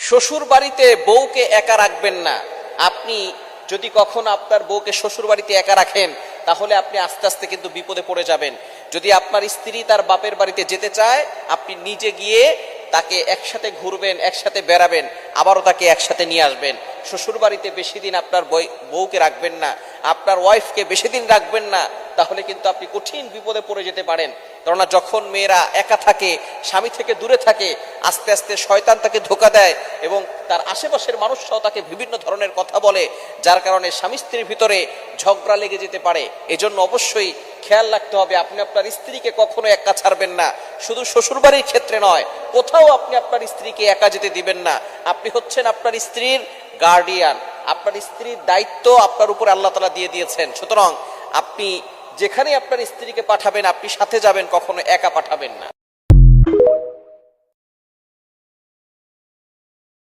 শ্বশুর বাড়িতে বউকে একা রাখবেন না। আপনি যদি কখনো আপনার বউকে শ্বশুর বাড়িতে একা রাখেন, তাহলে আপনি আস্তে আস্তে কিন্তু বিপদে পড়ে যাবেন। যদি আপনার স্ত্রী তার বাপের বাড়িতে যেতে চায়, আপনি নিজে গিয়ে তাকে একসাথে ঘুরবেন, একসাথে বেড়াবেন, আবারও তাকে একসাথে নিয়ে আসবেন। শ্বশুর বাড়িতে বেশি দিন আপনার বউকে রাখবেন না, আপনার ওয়াইফকে বেশি দিন রাখবেন না, তাহলে কিন্তু আপনি কঠিন বিপদে পড়ে যেতে পারেন। কেননা যখন মেয়েরা একা থাকে, স্বামী থেকে দূরে থাকে, আস্তে আস্তে শয়তান তাকে ধোঁকা দেয় এবং তার আশেপাশের মানুষরাও তাকে বিভিন্ন ধরনের কথা বলে, যার কারণে স্বামী স্ত্রীর ভিতরে ঝগড়া লেগে যেতে পারে। এজন্য অবশ্যই খেয়াল রাখতে হবে, আপনি আপনার স্ত্রীকে কখনো একা ছাড়বেন না। শুধু শ্বশুরবাড়ির ক্ষেত্রে নয়, কোথাও আপনি আপনার স্ত্রীকে একা যেতে দিবেন না। আপনি হচ্ছেন আপনার স্ত্রীর গার্ডিয়ান, আপনার স্ত্রীর দায়িত্ব আপনার উপরে আল্লাহ তাআলা দিয়ে দিয়েছেন। সুতরাং আপনি যেখানে আপনার স্ত্রীকে পাঠাবেন, আপনি সাথে যাবেন, কখনো একা পাঠাবেন না।